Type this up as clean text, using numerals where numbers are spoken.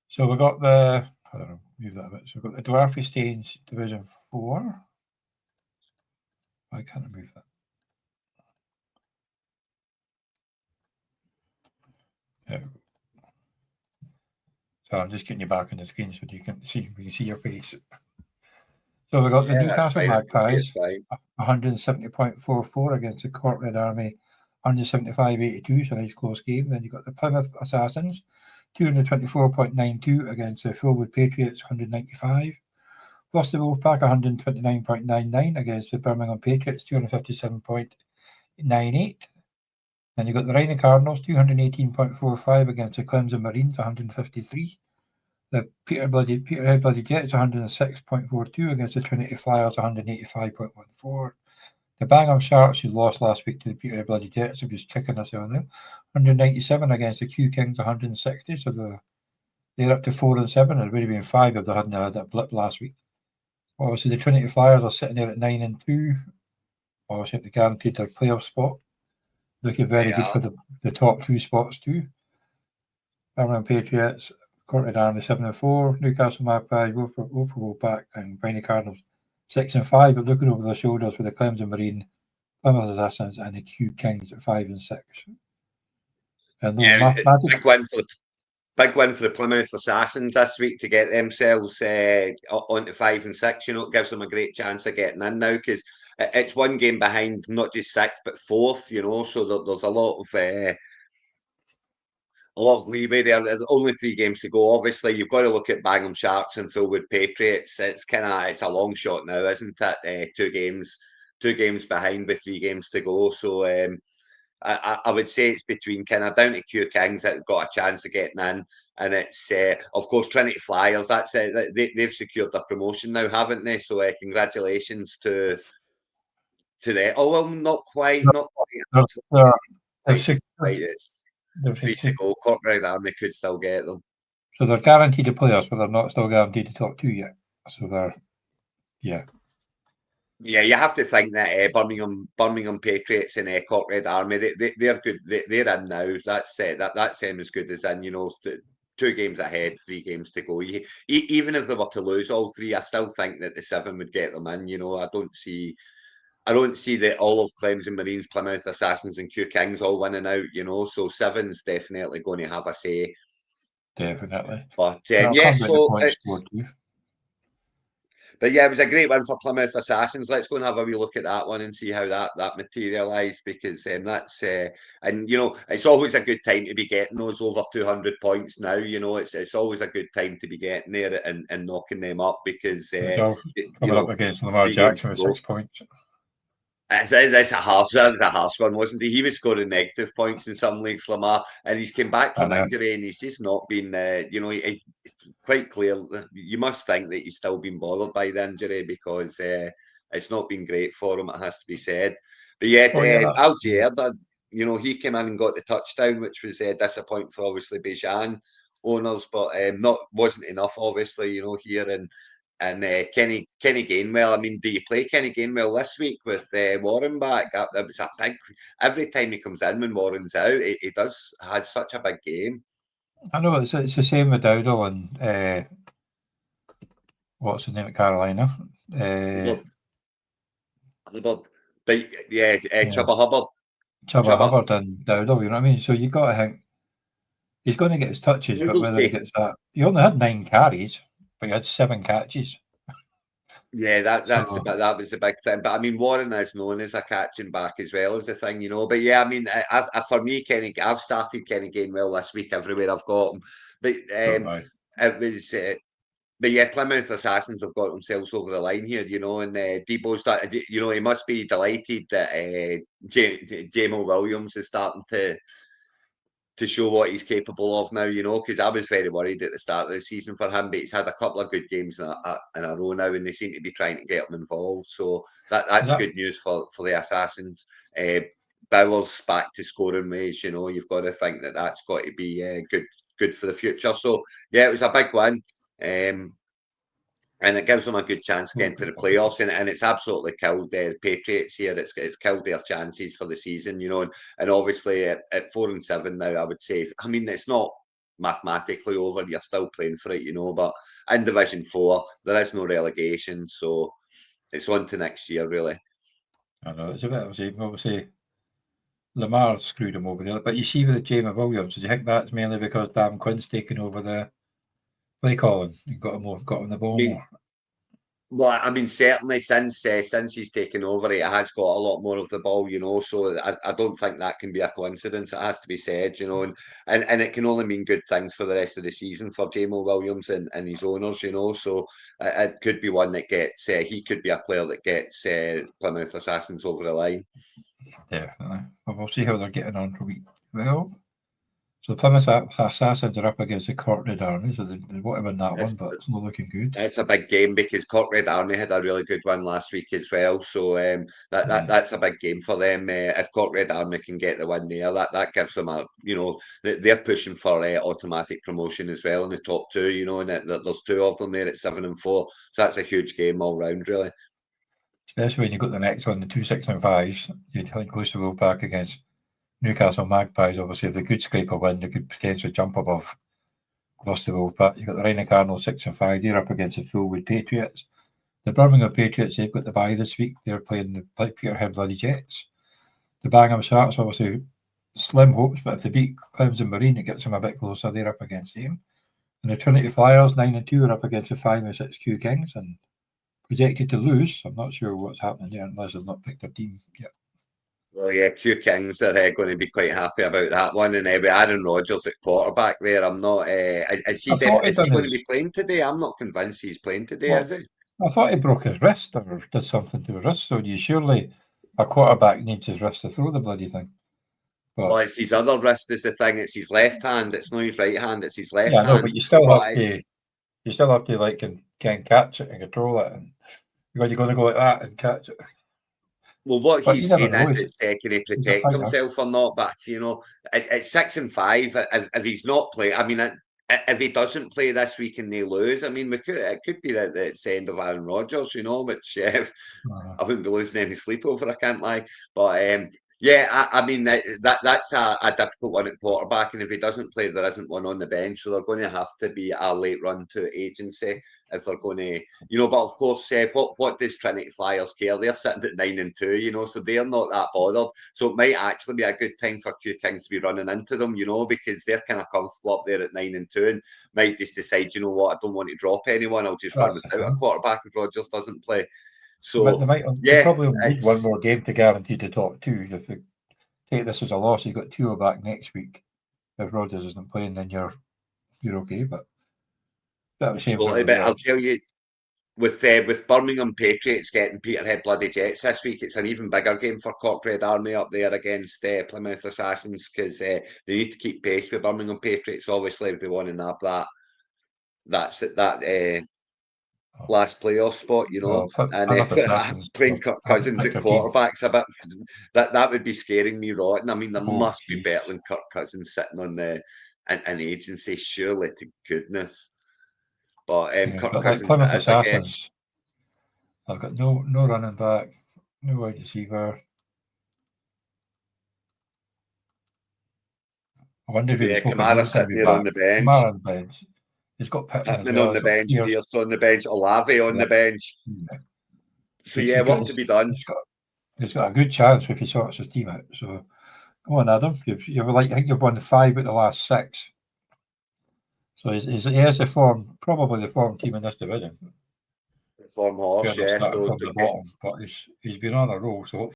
So we've got the, I don't know, move that a bit. So we've got the Dwarfie Stanes Division 4. Why can't I move that? Yeah. So I'm just getting you back on the screen so you can see, we can see your face. So we've got the Newcastle Magpies, 170.44 against the Cork Red Army, 175.82, so a nice close game. Then you've got the Plymouth Assassins, 224.92 against the Fulwood Patriots, 195. Gloucester Wolfpack, 129.99 against the Birmingham Patriots, 257.98. Then you've got the Rhino Cardinals, 218.45 against the Clemson Marines, 153. The Peterhead Bloody Jets, 106.42 against the Trinity Flyers, 185.14. The Bangham Sharks, who lost last week to the Peterhead Bloody Jets, are just kicking us out now. 197 against the Q Kings, 160. So they're up to 4-7. It would have been 5 if they hadn't had that blip last week. Obviously, the Trinity Flyers are sitting there at 9-2. Obviously, they guaranteed their playoff spot. Looking very good for the top 2 spots too. Birmingham Patriots, Cork Red Army 7-4, Newcastle Magpies, Wolfpack, and Rhino Cardinals 6-5. But looking over their shoulders for the Clemson Marine, Plymouth Assassins, and the Q Kings at 5-6. And big win for the Plymouth Assassins this week to get themselves onto 5-6. You know, it gives them a great chance of getting in now because it's one game behind, not just 6th but 4th. You know, so there's a lot of leeway there. There's only 3 games to go. Obviously, you've got to look at Bangham Sharks and Fulwood Patriots. It's a long shot now, isn't it? 2 games behind with 3 games to go. So I would say it's between kind of down to Q Kings that have got a chance of getting in, and it's of course Trinity Flyers. That's they've secured their promotion now, haven't they? So congratulations to them. Oh well, not quite. It's 3 to go. Cork Red Army could still get them. So they're guaranteed to play us, but they're not still guaranteed to top 2 yet. So they're, yeah. Yeah, you have to think that Birmingham Patriots and Cork Red Army, they're good. They're in now. That's them as good as in. You know, 2 games ahead, 3 games to go. Even if they were to lose all 3, I still think that the 7 would get them in. You know, I don't see that all of Clemson Marines, Plymouth Assassins, and Q Kings all winning out. You know, so 7's definitely going to have a say. Definitely. But yeah, so But yeah, it was a great one for Plymouth Assassins. Let's go and have a wee look at that one and see how that materialised, because that's and you know, it's always a good time to be getting those over 200 points now. You know, it's always a good time to be getting there and knocking them up, because coming up against Lamar Jackson with 6 points. That's a harsh one, wasn't he? He was scoring negative points in some leagues, Lamar, and he's come back from injury, and he's just not been, you know, it's quite clear. You must think that he's still been bothered by the injury, because it's not been great for him, it has to be said. But yeah, Algier, you know, he came in and got the touchdown, which was disappointing for obviously Bijan owners, but wasn't enough, obviously, you know, here and Kenny Gainwell. I mean, do you play Kenny Gainwell this week with Warren back? That was a big. Every time he comes in when Warren's out, he has such a big game. I know it's the same with Dowdle and what's his name at Carolina? Hubbard. But yeah, Chubba Hubbard. Chubba Hubbard and Dowdle. You know what I mean? So you got to think he's going to get his touches, but whether he gets that, he only had 9 carries, but he had 7 catches. Yeah, that was the big thing. But I mean, Warren is known as a catching back as well as a thing, you know. But yeah, I mean, for me, I've started Kenny Gainwell this week everywhere I've got him. But it was. But yeah, Plymouth Assassins have got themselves over the line here, you know, and Debo's that, you know, he must be delighted that Jamo Williams is starting to show what he's capable of now, you know, because I was very worried at the start of the season for him, but he's had a couple of good games in a row now, and they seem to be trying to get him involved. So that's good news for the Assassins. Bowers back to scoring ways, you know, you've got to think that that's got to be good for the future. So yeah, it was a big one. And it gives them a good chance again to the playoffs, and it's absolutely killed the Patriots here. It's killed their chances for the season, you know. And obviously at 4-7 now, I would say. I mean, it's not mathematically over. You're still playing for it, but in Division 4, there is no relegation, so it's on to next year, really. I know, it's a bit of a shame. Obviously, Lamar screwed him over there, but you see with Jamie Williams, do you think that's mainly because Dan Quinn's taken over the play calling and got him the ball more? Well, I mean, certainly since he's taken over, it has got a lot more of the ball, so I don't think that can be a coincidence. It has to be said, and it can only mean good things for the rest of the season for Jamie Williams and his owners, so it could be one that gets, he could be a player that gets Plymouth Assassins over the line. Definitely. Well, we'll see how they're getting on for week 12. So Plymouth Assassins are up against the Cork Red Army, so they won't win that one, but it's not looking good. It's a big game because Cork Red Army had a really good win last week as well, so that's a big game for them. If Cork Red Army can get the win there, that gives them they're pushing for automatic promotion as well in the top two, and there's two of them there at 7 and 4, so that's a huge game all round, really. Especially when you got the next one, the 2 6 and 5s, you'd think Gloucester back against Newcastle Magpies. Obviously, if they could scrape a win, they could potentially jump above Gloucester. But you've got the Rhino Cardinals 6 and 5. They're up against the Fullwood Patriots. The Birmingham Patriots, they've got the bye this week. They're playing the Peterhead Bloody Jets. The Bangham Sharks, obviously, slim hopes, but if they beat Clemson Marine, it gets them a bit closer. They're up against them. And the Trinity Flyers, 9 and 2, are up against the 5 and 6 Q Kings and projected to lose. I'm not sure what's happening there unless they've not picked a team yet. Well, yeah, Q Kings are going to be quite happy about that one, and with Aaron Rodgers at quarterback there, I'm not. Is he going to be playing today? I'm not convinced he's playing today. Is he? I thought he broke his wrist or did something to his wrist. So you surely a quarterback needs his wrist to throw the bloody thing. But, well, it's his other wrist is the thing. It's his left hand. It's not his right hand. It's his left hand. Yeah, no, but you still have to like can catch it and control it, and you're going to go like that and catch it. Well, what he's saying is, can he protect himself or not? But at 6 and 5, if he's not playing, I mean, if he doesn't play this week and they lose, I mean, it could be that it's the end of Aaron Rodgers, which I wouldn't be losing any sleep over. I can't lie, but yeah, I mean that's a difficult one at quarterback, and if he doesn't play, there isn't one on the bench, so they're going to have to be a late run to agency if they're going to, But of course, what does Trinity Flyers care? They're sitting at 9 and 2, so they're not that bothered. So it might actually be a good time for Q Kings to be running into them, because they're kind of comfortable up there at 9 and 2, and might just decide, you know what, I don't want to drop anyone. I'll just run without a quarterback if Rodgers doesn't play. So they probably only need one more game to guarantee the top two. If they take this as a loss, you've got 2 back next week. If Rodgers isn't playing, then you're okay. But I'll tell you, with Birmingham Patriots getting Peterhead Bloody Jets this week, it's an even bigger game for Cork Red Army up there against Plymouth Assassins, because they need to keep pace with Birmingham Patriots, obviously, if they want to nab that last playoff spot, and playing Kirk Cousins at quarterback's a bit that would be scaring me rotten. I mean, there must be better than Kirk Cousins sitting on an agency, surely to goodness. But Kirk Cousins, Plymouth Assassins, I've got no running back, no wide receiver. I wonder if Kamara sitting there on the bench. Kamara on the bench. He's got Pittman on the bench, Pierce on the bench, Olave on the bench. So what to be done? He's got a good chance if he sorts his team out. So come on, Adam. I think you've won 5 out of the last 6. So he has probably the form team in this division. The form horse, yes. From the bottom, but he's been on a roll, so